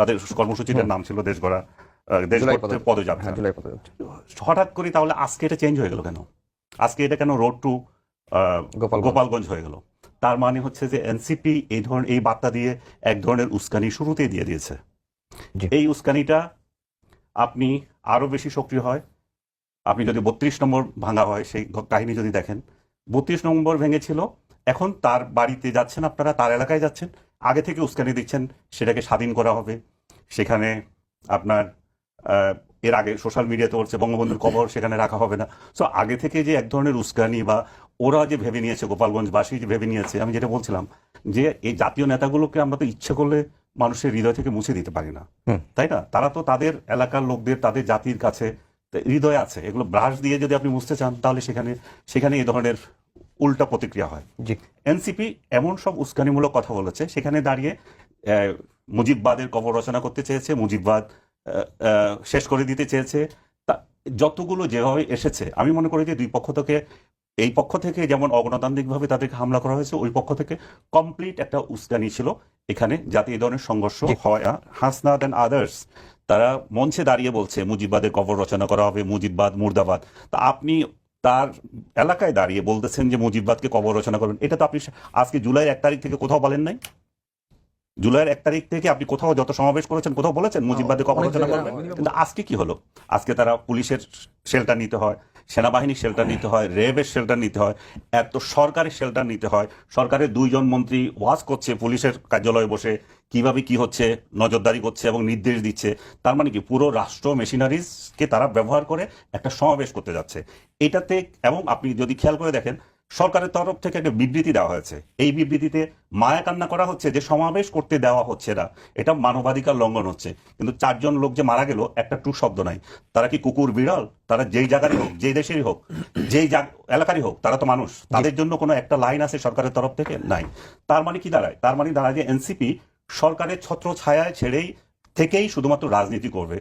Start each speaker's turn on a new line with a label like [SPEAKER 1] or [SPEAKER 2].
[SPEAKER 1] তাদের কর্মসূচিটার নাম ছিল দেশ গড়া, দেশ গড়তে পদযাত্রা। হঠাৎ করে তাহলে আজকে এটা চেঞ্জ হয়ে গেল কেন? আজকে এটা কেন রোড টু গোপালগঞ্জ হয়ে গেল? তার মানে হচ্ছে যে এনসিপি এই বার্তা দিয়ে এক ধরনের উস্কানি শুরুতেই দিয়ে দিয়েছে। এই উস্কানিটা আপনি আরো বেশি সক্রিয় হয় আপনি যদি 32 নম্বর ভাঙা হয়, সেই কাহিনী যদি দেখেন, 32 নম্বর ভেঙেছিল, এখন তার বাড়িতে যাচ্ছেন আপনারা, তার এলাকায় যাচ্ছেন, আগে থেকে উস্কানি দিচ্ছেন সেটাকে স্বাধীন করা হবে। সেখানে আপনার এর আগে সোশ্যাল মিডিয়াতে বলছে বঙ্গবন্ধুর কবর সেখানে রাখা হবে না। সো আগে থেকে যে এক ধরনের উস্কানি বা ওরা যে ভেবে নিয়েছে, গোপালগঞ্জবাসী যে ভেবে নিয়েছে, আমি যেটা বলছিলাম যে এই জাতীয় নেতাগুলোকে আমরা তো ইচ্ছে করলে মানুষের হৃদয় থেকে মুছে দিতে পারি না, তাই না? তারা তো তাদের এলাকার লোকদের, তাদের জাতির কাছে হৃদয় আছে। এগুলো ব্রাশ দিয়ে যদি আপনি মুছতে চান তাহলে সেখানে এই ধরনের উল্টা প্রতিক্রিয়া হয়। এনসিপি এমন সব উস্কানিমূলক কথা বলেছে, সেখানে দাঁড়িয়ে মুজিববাদের কবর রচনা করতে চেয়েছে, মুজিববাদ শেষ করে দিতে চেয়েছে। যতগুলো যেভাবে এসেছে, আমি মনে করি যে দুই পক্ষ থেকে, এই পক্ষ থেকে যেমন অগণতান্ত্রিকভাবে তাদেরকে হামলা করা হয়েছে, ওই পক্ষ থেকে কমপ্লিট একটা উস্কানি ছিল এখানে, যাতে এই ধরনের সংঘর্ষ হয়। হাসনাত এন্ড আদার্স তারা মঞ্চে দাঁড়িয়ে বলছে মুজিববাদের কবর রচনা করা হবে, মুজিববাদ মুর্দাবাদ। তা আপনি তার এলাকায় দাঁড়িয়ে বলতেছেন যে মুজিববাদকে কবর রচনা করবেন। এটা তো আপনি আজকে জুলাই 1 তারিখ থেকে কোথাও বলেন নাই। জুলাইয়ের 1 তারিখ থেকে আপনি কোথাও যত সমাবেশ করেছেন কোথাও বলেছেন মুজিববাদে কবর রচনা করবেন? কিন্তু আজকে কি হলো? আজকে তারা পুলিশের শেল্টার নিতে হয়, সেনাবাহিনীর শেল্টার নিতে হয়, র্যাবের শেল্টার নিতে হয়, এত সরকারের শেল্টার নিতে হয়। সরকারের 2 জন মন্ত্রী ওয়াজ করছে পুলিশের কার্যালয়ে বসে, কিভাবে কি হচ্ছে নজরদারি করছে এবং নির্দেশ দিচ্ছে। তার মানে কি পুরো রাষ্ট্র মেশিনারিজকে তারা ব্যবহার করে একটা সমাবেশ করতে যাচ্ছে এটাতে। এবং আপনি যদি খেয়াল করে দেখেন, সরকারের তরফ থেকে একটা বিবৃতি দেওয়া হয়েছে। এই বিবৃতিতে মায়া কান্না করা হচ্ছে যে সমাবেশ করতে দেওয়া হচ্ছে না, এটা মানবাধিকার লঙ্ঘন হচ্ছে। কিন্তু 4 জন লোক যে মারা গেল, একটা টু শব্দ নাই। তারা কি কুকুর বিড়াল? তারা যেই জায়গারই হোক, যেই দেশেরই হোক, যেই এলাকারই হোক, তারা তো মানুষ। তাদের জন্য কোনো একটা লাইন আছে সরকারের তরফ থেকে? নাই। তার মানে কি দাঁড়ায়? তার মানে দাঁড়ায় যে এনসিপি সরকারের ছত্র ছায়ায় থেকেই শুধুমাত্র রাজনীতি করবে।